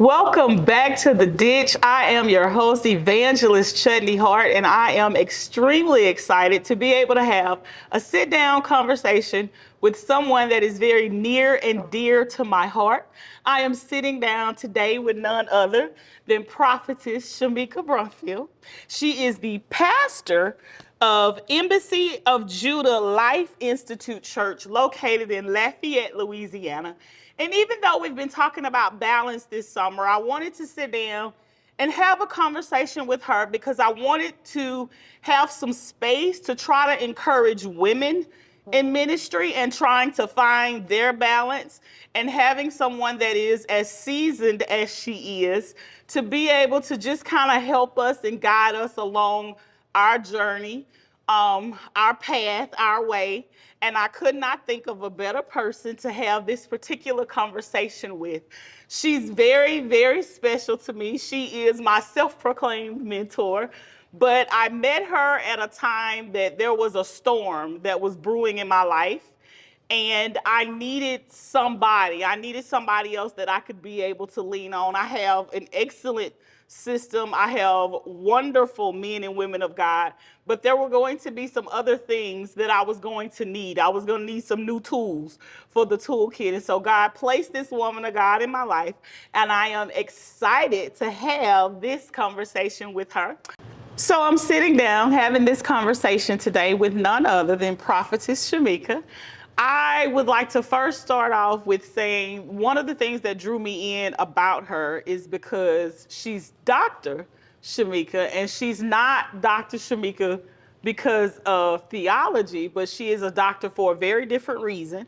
Welcome back to The Ditch. I am your host, Evangelist Chutney Hart, and I am extremely excited to be able to have a sit down conversation with someone that is very near and dear to my heart. I am sitting down today with none other than Prophetess Shimike Brumfield. She is the pastor of Embassy of Judah Life Institute Church located in Lafayette, Louisiana. And even though we've been talking about balance this summer, I wanted to sit down and have a conversation with her because I wanted to have some space to try to encourage women in ministry and trying to find their balance, and having someone that is as seasoned as she is to be able to just kind of help us and guide us along our journey, our path, our way. And I could not think of a better person to have this particular conversation with. She's very, very special to me. She is my self-proclaimed mentor. But I met her at a time that there was a storm that was brewing in my life. And I needed somebody. I needed somebody else that I could be able to lean on. I have an excellent system. I have wonderful men and women of God, but there were going to be some other things that I was going to need. I was going to need some new tools for the toolkit. And so God placed this woman of God in my life, and I am excited to have this conversation with her. So I'm sitting down having this conversation today with none other than Prophetess Shimike. I would like to first start off with saying one of the things that drew me in about her is because she's Dr. Shimike, and she's not Dr. Shimike because of theology, but she is a doctor for a very different reason.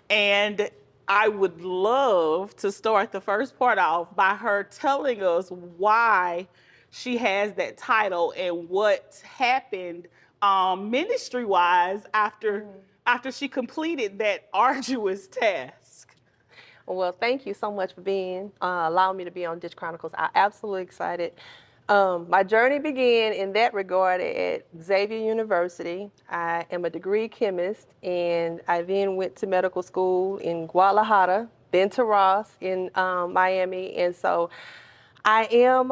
And I would love to start the first part off by her telling us why she has that title and what happened ministry wise after she completed that arduous task. Well, thank you so much for allowing me to be on Ditch Chronicles. I'm absolutely excited. My journey began in that regard at Xavier University. I am a degree chemist, and I then went to medical school in Guadalajara, then to Ross in Miami. And so I am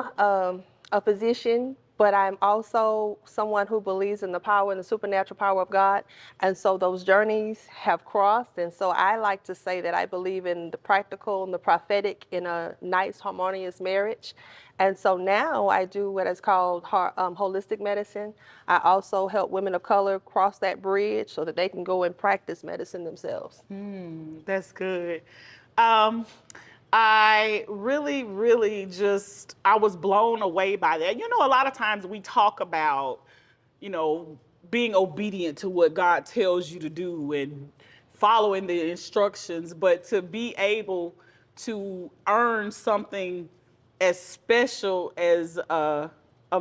a physician, but I'm also someone who believes in the power and the supernatural power of God. And so those journeys have crossed. And so I like to say that I believe in the practical and the prophetic in a nice, harmonious marriage. And so now I do what is called holistic medicine. I also help women of color cross that bridge so that they can go and practice medicine themselves. That's good. Um, I really I was blown away by that. You know, a lot of times we talk about, being obedient to what God tells you to do and following the instructions, but to be able to earn something as special as a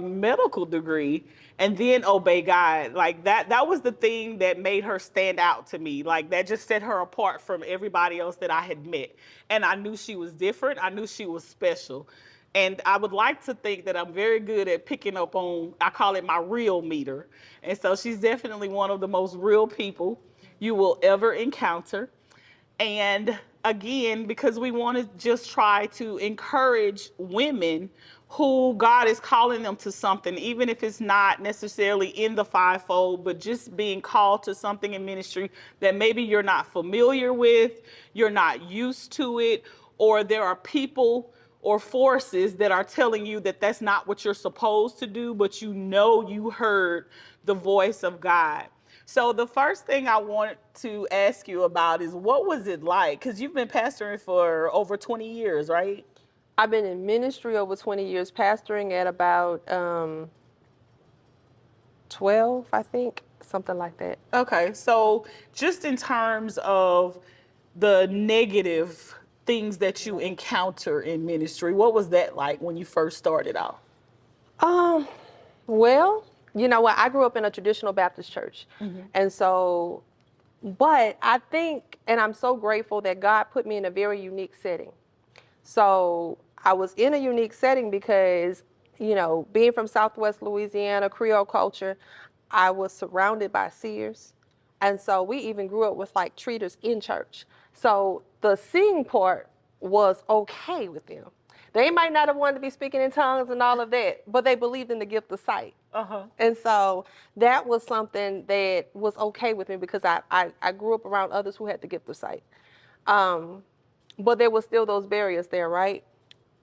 medical degree and then obey God. Like that was the thing that made her stand out to me. Like that just set her apart from everybody else that I had met. And I knew she was different. I knew she was special. And I would like to think that I'm very good at picking up on, I call it my real meter. And so she's definitely one of the most real people you will ever encounter. And again, because we want to just try to encourage women who God is calling them to something, even if it's not necessarily in the fivefold, but just being called to something in ministry that maybe you're not familiar with, you're not used to it, or there are people or forces that are telling you that that's not what you're supposed to do, but you heard the voice of God. So the first thing I want to ask you about is what was it like? Because you've been pastoring for over 20 years, right? I've been in ministry over 20 years, pastoring at about 12, I think, something like that. Okay, so just in terms of the negative things that you encounter in ministry, what was that like when you first started out? Well, you know what? I grew up in a traditional Baptist church. And so, but I think, and I'm so grateful that God put me in a very unique setting. So I was in a unique setting because, being from Southwest Louisiana, Creole culture, I was surrounded by seers. And so we even grew up with like treaters in church. So the seeing part was okay with them. They might not have wanted to be speaking in tongues and all of that, but they believed in the gift of sight. Uh-huh. And so that was something that was okay with me because I grew up around others who had the gift of sight. But there was still those barriers there, right?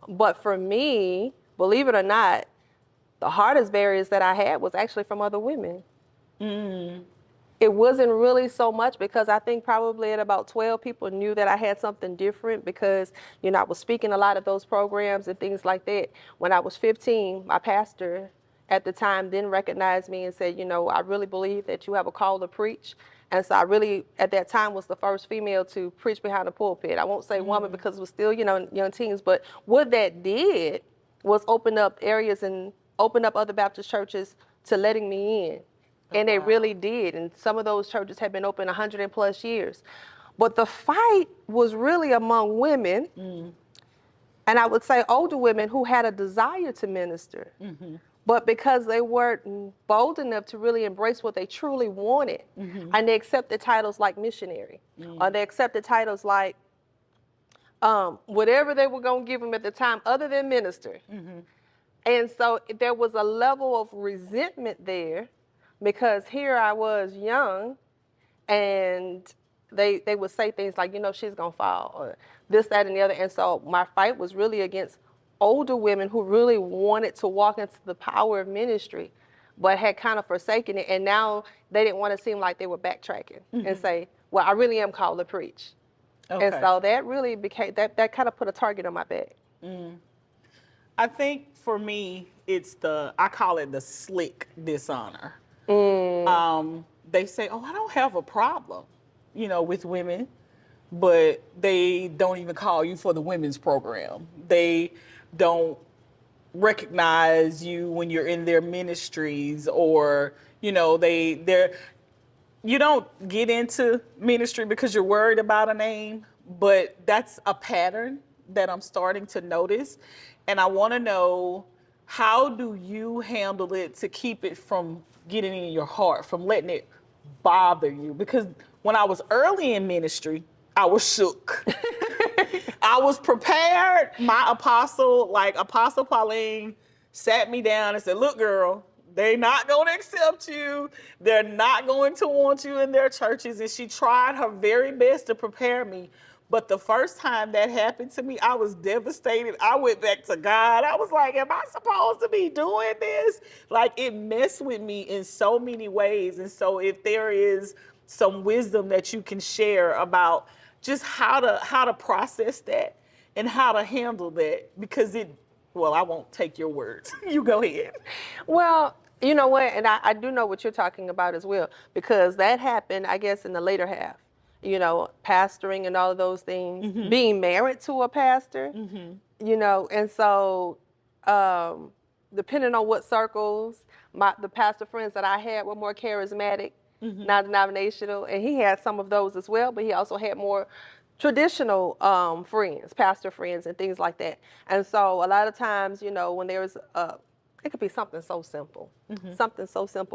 But for me, believe it or not, the hardest barriers that I had was actually from other women. It wasn't really so much because I think probably at about 12 people knew that I had something different because, I was speaking a lot of those programs and things like that. When I was 15, my pastor at the time then recognized me and said, I really believe that you have a call to preach. And so I really, at that time, was the first female to preach behind the pulpit. I won't say woman because it was still, young teens. But what that did was open up areas and open up other Baptist churches to letting me in. And they really did. And some of those churches have been open 100+ years. But the fight was really among women. And I would say older women who had a desire to minister. But because they weren't bold enough to really embrace what they truly wanted, and they accepted titles like missionary, or they accepted titles like whatever they were going to give them at the time other than minister. And so there was a level of resentment there because here I was young and they would say things like, she's going to fall or this, that, and the other. And so my fight was really against older women who really wanted to walk into the power of ministry, but had kind of forsaken it. And now they didn't want to seem like they were backtracking and say, well, I really am called to preach. Okay. And so that really became, that kind of put a target on my back. I think for me, I call it the slick dishonor. They say, oh, I don't have a problem, with women, but they don't even call you for the women's program. They don't recognize you when you're in their ministries, or, you don't get into ministry because you're worried about a name, but that's a pattern that I'm starting to notice. And I want to know, how do you handle it to keep it from getting in your heart, from letting it bother you? Because when I was early in ministry, I was shook. I was prepared. My Apostle Pauline, sat me down and said, look, girl, they're not going to accept you. They're not going to want you in their churches. And she tried her very best to prepare me. But the first time that happened to me, I was devastated. I went back to God. I was like, am I supposed to be doing this? Like, it messed with me in so many ways. And so if there is some wisdom that you can share about just how to process that and how to handle that, because I won't take your words. You go ahead. Well, you know what? And I do know what you're talking about as well, because that happened, I guess, in the later half. Pastoring and all of those things, being married to a pastor, and so depending on what circles, the pastor friends that I had were more charismatic, non-denominational, and he had some of those as well, but he also had more traditional friends, pastor friends and things like that. And so a lot of times, when there's it could be something so simple,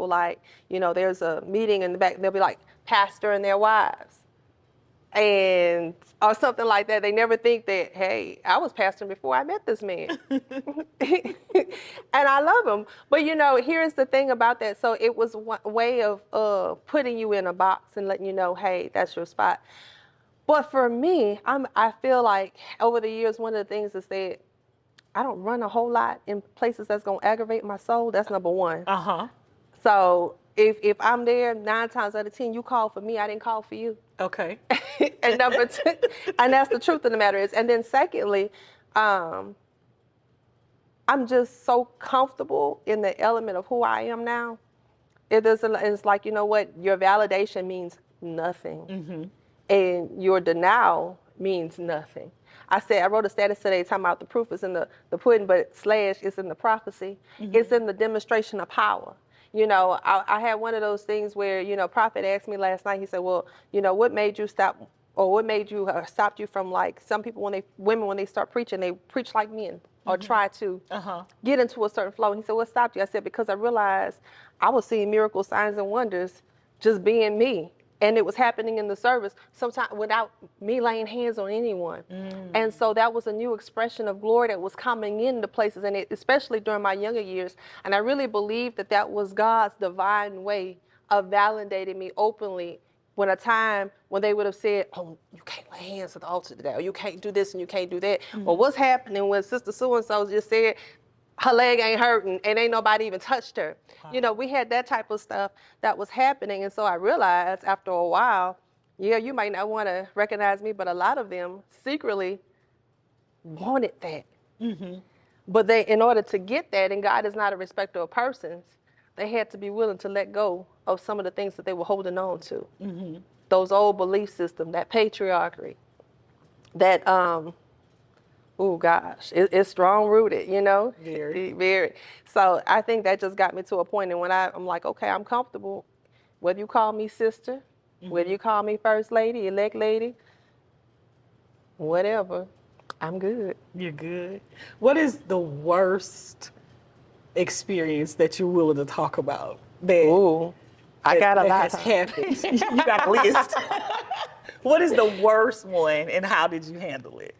like, there's a meeting in the back, they'll be like, pastor and their wives. And or something like that. They never think that, hey, I was pastoring before I met this man. And I love him. But, here's the thing about that. So it was one way of putting you in a box and letting you know, hey, that's your spot. But for me, I feel like over the years, one of the things is that I don't run a whole lot in places that's going to aggravate my soul. That's number one. So if I'm there 9 times out of 10, you call for me, I didn't call for you. Okay. And number 2, and that's the truth of the matter is. And then secondly, I'm just so comfortable in the element of who I am now. It's like, you know what? Your validation means nothing. And your denial means nothing. I wrote a status today talking about the proof is in the pudding, but / is in the prophecy. It's in the demonstration of power. I had one of those things where, Prophet asked me last night, he said, well, what made you stop, or what made you stopped you from, like, some people when they start preaching, they preach like men or try to get into a certain flow. And he said, what stopped you? I said, because I realized I was seeing miracles, signs, and wonders just being me. And it was happening in the service, sometimes without me laying hands on anyone. And so that was a new expression of glory that was coming into places, and especially during my younger years. And I really believe that that was God's divine way of validating me openly when a time when they would have said, oh, you can't lay hands at the altar today, or you can't do this and you can't do that. Well, what's happening when Sister So-and-so just said, her leg ain't hurting and ain't nobody even touched her. Wow. You know, we had that type of stuff that was happening. And so I realized after a while, yeah, you might not want to recognize me, but a lot of them secretly wanted that. But they, in order to get that, and God is not a respecter of persons, they had to be willing to let go of some of the things that they were holding on to. Those old belief systems, that patriarchy, that, oh gosh, it's strong rooted, you know? Very. Very. So I think that just got me to a point, and when I'm like, okay, I'm comfortable, whether you call me sister, whether you call me first lady, elect lady, whatever, I'm good. You're good. What is the worst experience that you're willing to talk about? Ooh, I got a that lot. has happened. You got a list. What is the worst one, and how did you handle it?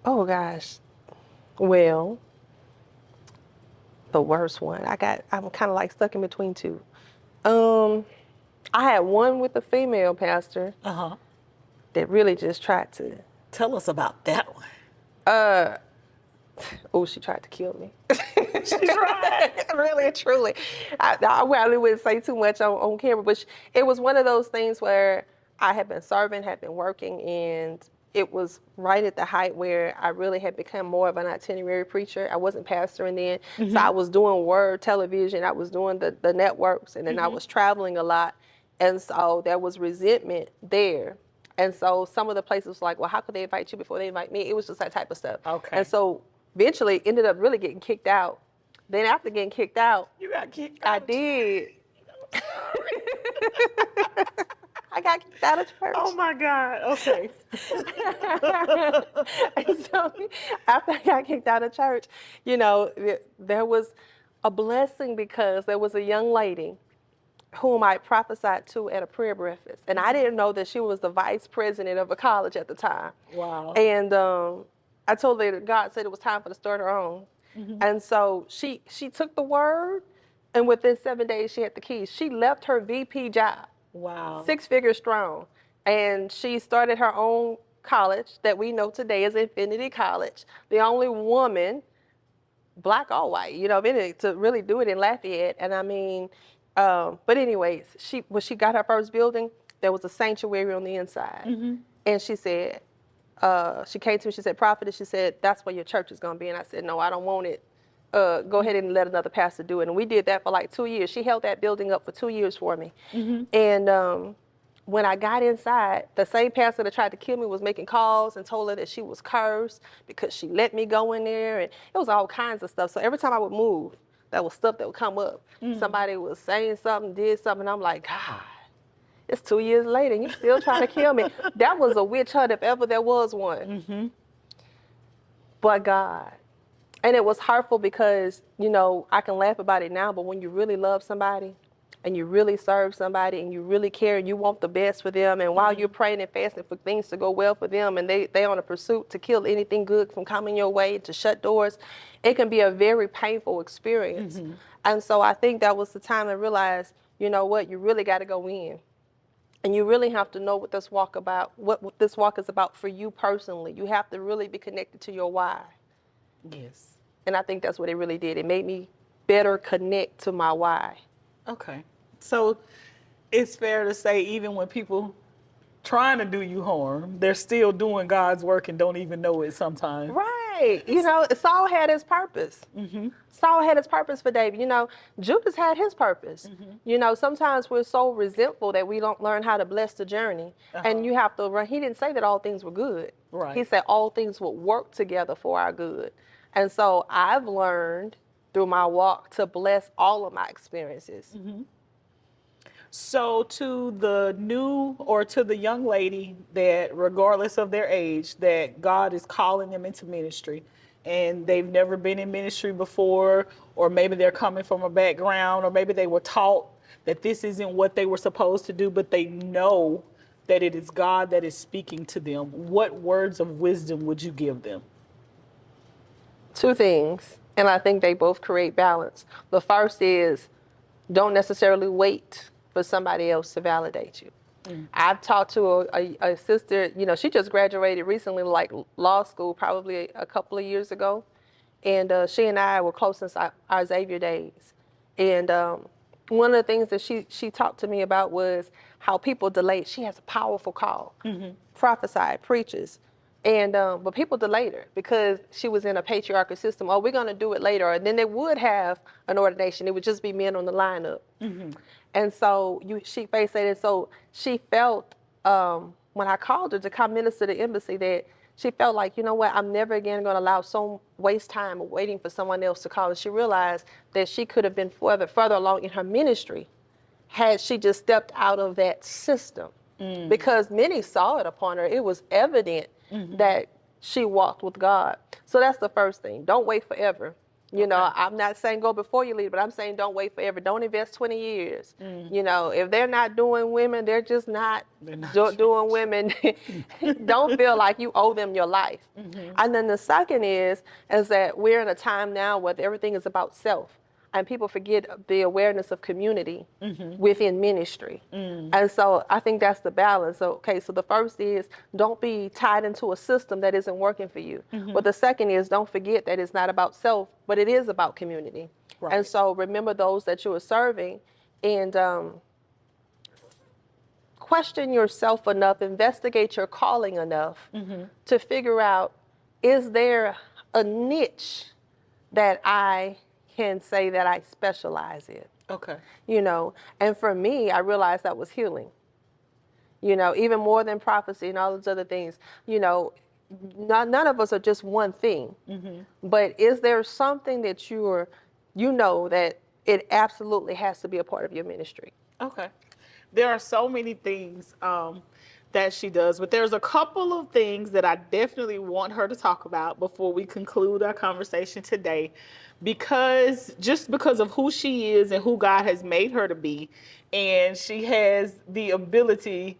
Oh gosh. Well, the worst one. I'm kind of like stuck in between two. I had one with a female pastor that really just tried to. Tell us about that one. Oh, she tried to kill me. She tried. Really, truly. I wouldn't say too much on camera, but it was one of those things where I had been serving, had been working, and it was right at the height where I really had become more of an itinerary preacher. I wasn't pastoring then, so I was doing word television, I was doing the networks, and then I was traveling a lot, and so there was resentment there. And so some of the places was like, well, how could they invite you before they invite me? It was just that type of stuff. Okay. And so eventually ended up really getting kicked out. Then after getting kicked out, You got kicked out. I did. I got kicked out of church. Oh my God. Okay. And so after I got kicked out of church, you know, there was a blessing because there was a young lady whom I prophesied to at a prayer breakfast. And I didn't know that she was the vice president of a college at the time. Wow. And I told her that God said it was time for her to start her own. And so she took the word, and within 7 days she had the keys. She left her VP job. Wow. 6 figures strong. And she started her own college that we know today as Infinity College. The only woman, black or white, you know, to really do it in Lafayette. And I mean, but anyways, when she got her first building, there was a sanctuary on the inside. And she said, she came to me, she said, Prophetess, she said, that's where your church is going to be. And I said, no, I don't want it. Go ahead and let another pastor do it. And we did that for like 2 years. She held that building up for 2 years for me. And when I got inside, the same pastor that tried to kill me was making calls and told her that she was cursed because she let me go in there. And it was all kinds of stuff. So every time I would move, that was stuff that would come up. Somebody was saying something, did something, and I'm like, God, it's 2 years later and you still trying to kill me. That was a witch hunt if ever there was one. But God. And it was hurtful because, you know, I can laugh about it now, but when you really love somebody and you really serve somebody and you really care and you want the best for them, and while you're praying and fasting for things to go well for them, and they on a pursuit to kill anything good from coming your way, to shut doors, it can be a very painful experience. And so I think that was the time I realized, you know what, you really got to go in. And you really have to know what this walk is about for you personally. You have to really be connected to your why. Yes. And I think that's what it really did. It made me better connect to my why. Okay. So it's fair to say, even when people trying to do you harm, they're still doing God's work and don't even know it sometimes. Right. You know, Saul had his purpose. Saul had his purpose for David. You know, Judas had his purpose. You know, sometimes we're so resentful that we don't learn how to bless the journey. And you have to, he didn't say that all things were good. Right. He said all things would work together for our good. And so I've learned through my walk to bless all of my experiences. So to the new, or to the young lady that, regardless of their age, that God is calling them into ministry, and they've never been in ministry before, or maybe they're coming from a background, or maybe they were taught that this isn't what they were supposed to do, but they know that it is God that is speaking to them, what words of wisdom would you give them? Two things, and I think they both create balance. The first is, don't necessarily wait for somebody else to validate you. I've talked to a sister, she just graduated recently, like law school, probably a couple of years ago. And she and I were close since our Xavier days. And one of the things that she talked to me about was how people delayed. She has a powerful call, prophesied, preaches. And but people delayed her because she was in a patriarchal system. Oh, we're going to do it later. And then they would have an ordination. It would just be men on the lineup. And so she faced that. And so she felt, when I called her to come minister to the embassy, that she felt like, you know what, I'm never again going to allow waste time waiting for someone else to call. And she realized that she could have been further along in her ministry had she just stepped out of that system. Because many saw it upon her. It was evident that she walked with God. So that's the first thing. Don't wait forever. You know, I'm not saying go before you lead, but I'm saying don't wait forever. Don't invest 20 years. You know, if they're not doing women, they're just not, doing women. Don't feel like you owe them your life. And then the second is that we're in a time now where everything is about self. And people forget the awareness of community within ministry. And so I think that's the balance. So the first is don't be tied into a system that isn't working for you. But the second is don't forget that it's not about self, but it is about community. Right. And so remember those that you are serving, and question yourself enough, investigate your calling enough to figure out, is there a niche that I can say that I specialize in? Okay. You know, and for me, I realized that was healing. You know, even more than prophecy and all those other things. You know, none of us are just one thing. But is there something that you know that it absolutely has to be a part of your ministry? Okay. There are so many things that she does, but there's a couple of things that I definitely want her to talk about before we conclude our conversation today, because of who she is and who God has made her to be, and she has the ability,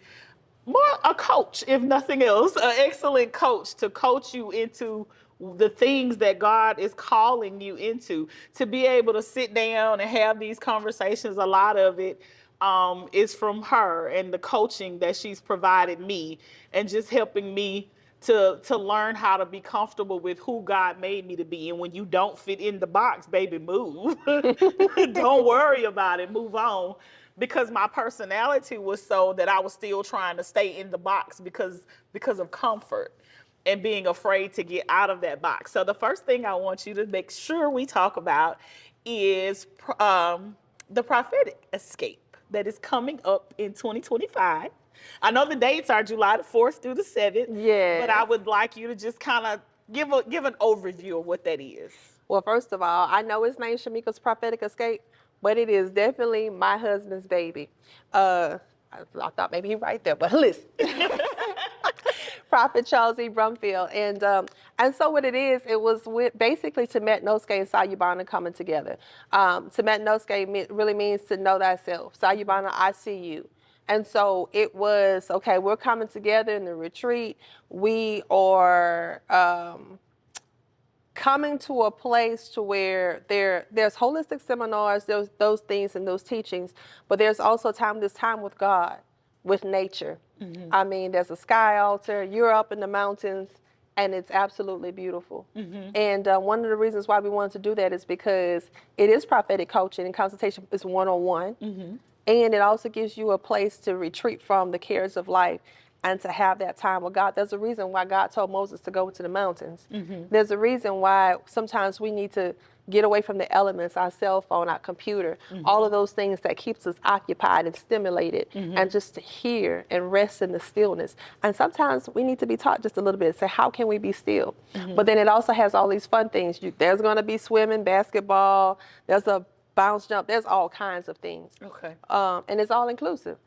more a coach, if nothing else, an excellent coach to coach you into the things that God is calling you into, to be able to sit down and have these conversations. A lot of it is from her and the coaching that she's provided me, and just helping me to learn how to be comfortable with who God made me to be. And when you don't fit in the box, baby, move. Don't worry about it. Move on. Because my personality was so that I was still trying to stay in the box because of comfort and being afraid to get out of that box. So the first thing I want you to make sure we talk about is the prophetic escape that is coming up in 2025. I know the dates are July the 4th through the 7th. Yes. But I would like you to just kind of give an overview of what that is. Well, first of all, I know his name's Shimike's Prophetic Escape, but it is definitely my husband's baby. I thought maybe he's right there, but listen. Prophet Charles E. Brumfield. And so what it is, it was basically Temet Noske and Sayubana coming together. Temet Noske really means to know thyself. Sayubana, I see you. And so it was, okay, we're coming together in the retreat. We are coming to a place to where there's holistic seminars, there's those things and those teachings, but there's also this time with God, with nature. I mean, there's a sky altar, you're up in the mountains, and it's absolutely beautiful. And one of the reasons why we wanted to do that is because it is prophetic coaching, and consultation is one-on-one. And it also gives you a place to retreat from the cares of life and to have that time with God. There's a reason why God told Moses to go to the mountains. There's a reason why sometimes we need to get away from the elements, our cell phone, our computer, all of those things that keeps us occupied and stimulated, and just to hear and rest in the stillness. And sometimes we need to be taught just a little bit, say, how can we be still? But then it also has all these fun things. There's going to be swimming, basketball, there's a bounce jump, there's all kinds of things. Okay. And it's all inclusive.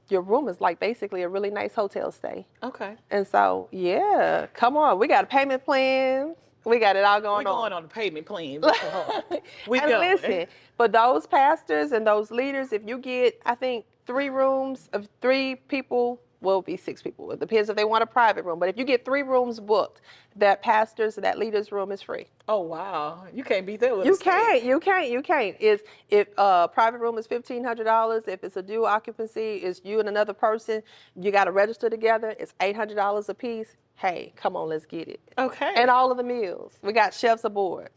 Your room is like basically a really nice hotel stay. Okay. And so, yeah, come on. We got payment plans. We got it all We going on. going on the payment plan. Mr. Hart. We And going. listen, for those pastors and those leaders, if you get, I think, 3 rooms of 3 people, well, it'll be 6 people. It depends if they want a private room. But if you get 3 rooms booked, that pastor's, that leader's room is free. Oh wow, you can't beat that with a You stick. can't, you can't, you can't. If private room is $1,500, if it's a dual occupancy, it's you and another person, you got to register together, it's $800 a piece. Hey, come on, let's get it. Okay. And all of the meals. We got chefs aboard.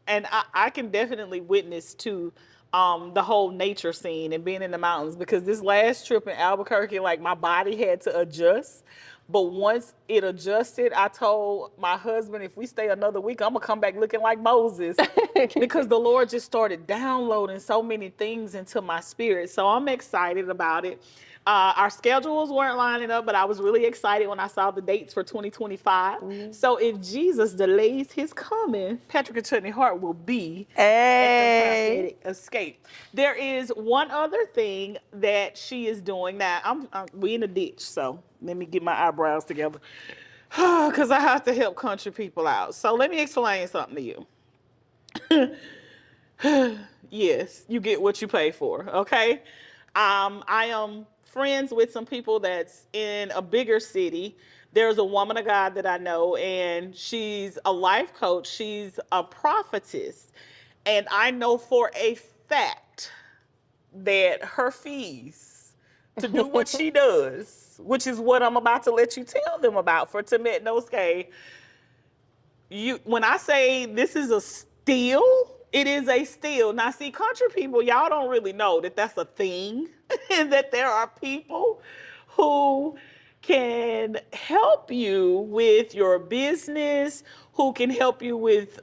And I can definitely witness to the whole nature scene and being in the mountains, because this last trip in Albuquerque, like my body had to adjust. But once it adjusted, I told my husband, if we stay another week, I'm gonna come back looking like Moses, because the Lord just started downloading so many things into my spirit. So I'm excited about it. Our schedules weren't lining up, but I was really excited when I saw the dates for 2025. So if Jesus delays his coming, Patrick and Chutney Hart will be at the Hey. prophetic escape. There is one other thing that she is doing. Now, we in a ditch, so let me get my eyebrows together, because I have to help country people out. So let me explain something to you. Yes, you get what you pay for, okay? I am friends with some people that's in a bigger city. There's a woman of God that I know, and she's a life coach. She's a prophetess. And I know for a fact that her fees to do what she does, which is what I'm about to let you tell them about for Temet Noske, when I say this is a steal, it is a steal. Now, see, country people, y'all don't really know that that's a thing, and that there are people who can help you with your business, who can help you with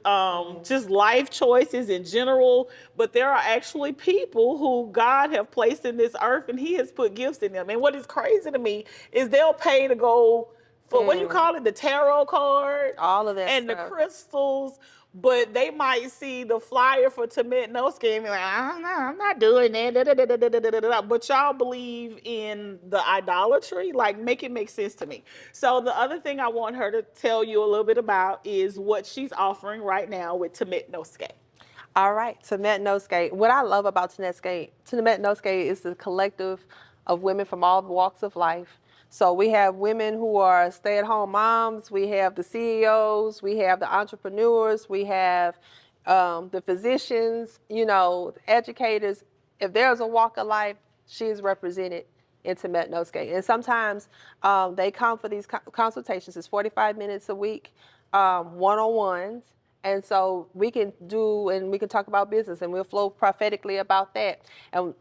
just life choices in general. But there are actually people who God have placed in this earth, and he has put gifts in them. And what is crazy to me is they'll pay to go for what do you call it, the tarot card, All of that and the stuff. crystals, but they might see the flyer for Temet Noske and be like, I don't know, I'm not doing that. Da, da, da, da, da, da, da, da. But y'all believe in the idolatry? Like, make it make sense to me. So the other thing I want her to tell you a little bit about is what she's offering right now with Temet Noske. All right, Temet Noske. What I love about Temet Noske is the collective of women from all walks of life. So we have women who are stay-at-home moms, we have the CEOs, we have the entrepreneurs, we have the physicians, educators. If there's a walk of life, she is represented in Temet Noske. And sometimes they come for these consultations. It's 45 minutes a week, one-on-ones. And so we can talk about business, and we'll flow prophetically about that. And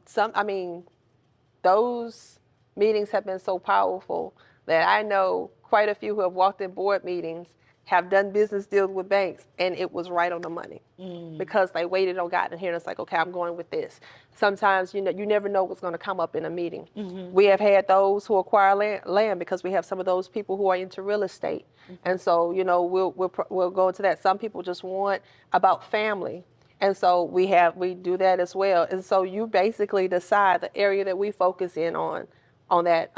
those meetings have been so powerful that I know quite a few who have walked in board meetings, have done business deals with banks, and it was right on the money because they waited on God and here. And it's like, okay, I'm going with this. Sometimes, you never know what's going to come up in a meeting. We have had those who acquire land because we have some of those people who are into real estate. And so, we'll go into that. Some people just want about family. And so we do that as well. And so you basically decide the area that we focus in on that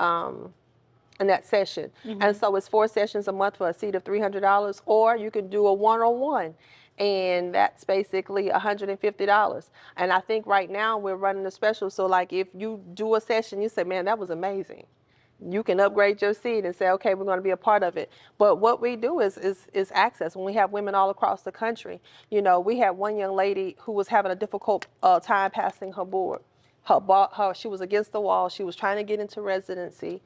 in that session. And so it's 4 sessions a month for a seat of $300, or you can do a one-on-one, and that's basically $150. And I think right now we're running a special. So like if you do a session, you say, man, that was amazing, you can upgrade your seat and say, okay, we're going to be a part of it. But what we do is access. When we have women all across the country, we had one young lady who was having a difficult time passing her board. She was against the wall. She was trying to get into residency.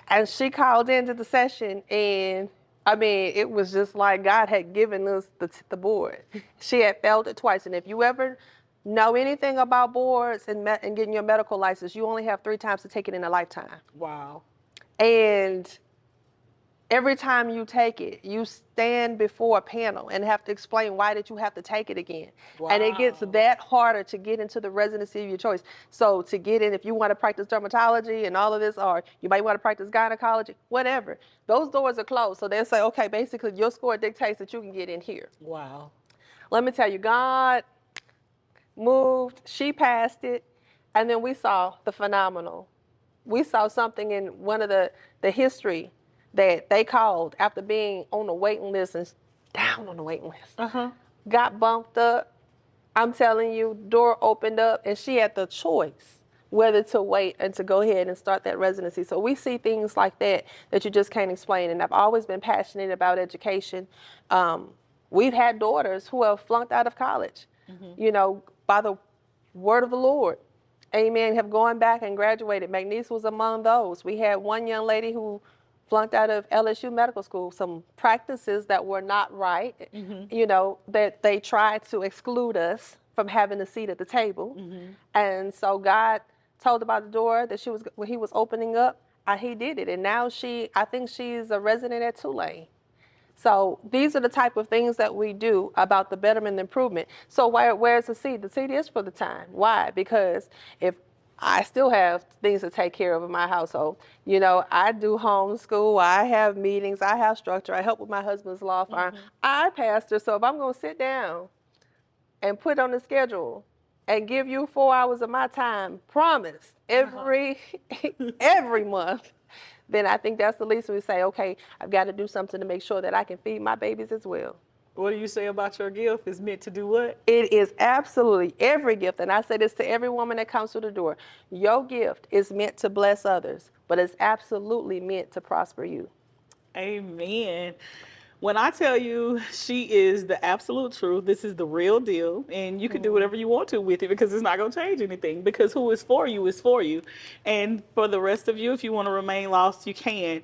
And she called into the session, and it was just like God had given us the board. She had failed it twice. And if you ever know anything about boards and getting your medical license, you only have 3 times to take it in a lifetime. Wow. And every time you take it, you stand before a panel and have to explain why did you have to take it again. Wow. And it gets that harder to get into the residency of your choice. So to get in, if you want to practice dermatology and all of this, or you might want to practice gynecology, whatever, those doors are closed. So they'll say, okay, basically your score dictates that you can get in here. Wow. Let me tell you, God moved, she passed it, and then we saw the phenomenal. We saw something in one of the history that they called after being on the waiting list and down on the waiting list. Uh-huh. Got bumped up. I'm telling you, door opened up, and she had the choice whether to wait and to go ahead and start that residency. So we see things like that that you just can't explain. And I've always been passionate about education. We've had daughters who have flunked out of college, you know, by the word of the Lord. Amen. Have gone back and graduated. My niece was among those. We had one young lady who flunked out of LSU medical school, some practices that were not right, you know, that they tried to exclude us from having a seat at the table. And so God told about the door that when he was opening up, he did it. And now I think she's a resident at Tulane. So these are the type of things that we do about the betterment and improvement. So where's the seed? The seed is for the time. Why? Because if I still have things to take care of in my household. You know, I do homeschool, I have meetings, I have structure, I help with my husband's law firm. I pastor, so if I'm going to sit down and put on the schedule and give you 4 hours of my time, promised, every month, then I think that's the least we say, okay, I've got to do something to make sure that I can feed my babies as well. What do you say about your gift? It's meant to do what? It is absolutely every gift, and I say this to every woman that comes through the door. Your gift is meant to bless others, but it's absolutely meant to prosper you. Amen. When I tell you she is the absolute truth, this is the real deal, and you can do whatever you want to with it because it's not going to change anything, because who is for you is for you. And for the rest of you, if you want to remain lost, you can.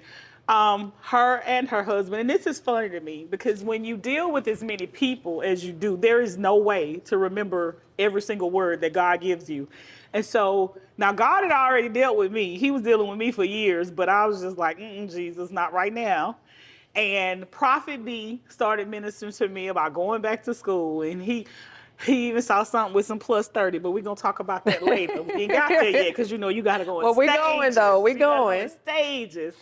Her and her husband, and this is funny to me because when you deal with as many people as you do, there is no way to remember every single word that God gives you. And so now God had already dealt with me. He was dealing with me for years, but I was just like, Jesus, not right now. And Prophet B started ministering to me about going back to school, and he even saw something with some plus 30, but we're going to talk about that later. We ain't got there yet because, you know, you got to go in stages. Well, we're going, though. We're going. In stages.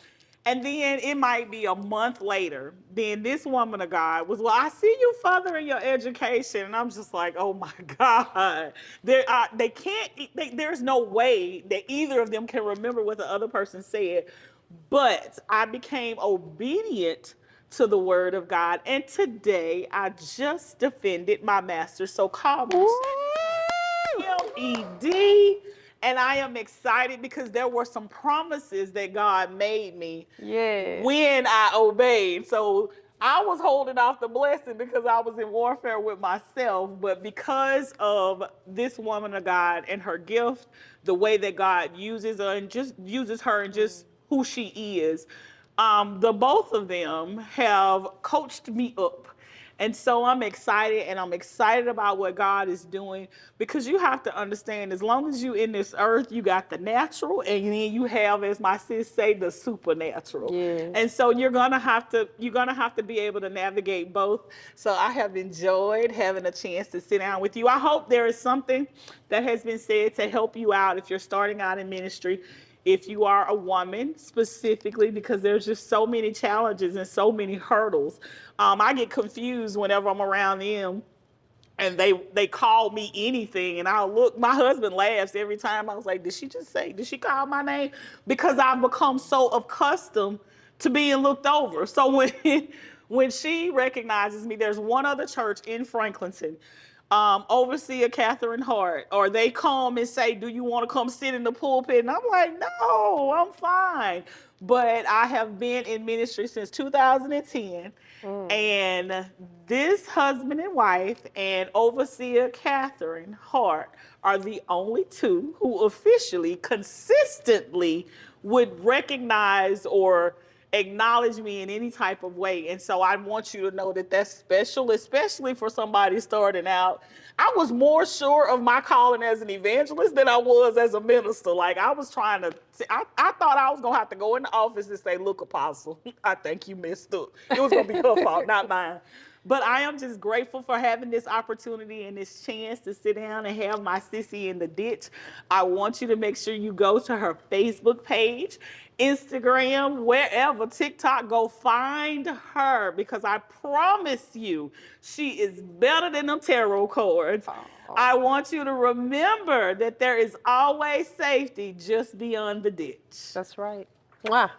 And then it might be a month later, then this woman of God was, well, I see you furthering your education. And I'm just like, oh, my God. There's no way that either of them can remember what the other person said. But I became obedient to the word of God. And today I just defended my master's. So call me MED. And I am excited because there were some promises that God made me when I obeyed. So I was holding off the blessing because I was in warfare with myself. But because of this woman of God and her gift, the way that God uses her and just uses her and just who she is, the both of them have coached me up. And so I'm excited, and I'm excited about what God is doing, because you have to understand, as long as you in this earth, you got the natural, and then you have, as my sis say, the supernatural. Yes. And so you're gonna have to be able to navigate both. So I have enjoyed having a chance to sit down with you. I hope there is something that has been said to help you out if you're starting out in ministry. If you are a woman specifically, because there's just so many challenges and so many hurdles. I get confused whenever I'm around them and they call me anything, and I'll look, my husband laughs every time. I was like, did she call my name? Because I've become so accustomed to being looked over. So when she recognizes me, there's one other church in Franklinton, Overseer Catherine Hart, or they come and say, do you want to come sit in the pulpit? And I'm like, no, I'm fine. But I have been in ministry since 2010. And this husband and wife and Overseer Catherine Hart are the only two who officially, consistently would recognize or acknowledge me in any type of way. And so I want you to know that that's special, especially for somebody starting out. I was more sure of my calling as an evangelist than I was as a minister. Like, I was trying to, I thought I was going to have to go in the office and say, look, Apostle, I think you messed up. It was going to be her fault, not mine. But I am just grateful for having this opportunity and this chance to sit down and have my sissy in the ditch. I want you to make sure you go to her Facebook page, Instagram, wherever, TikTok, go find her, because I promise you, she is better than them tarot cards. Oh. I want you to remember that there is always safety just beyond the ditch. That's right. Mwah.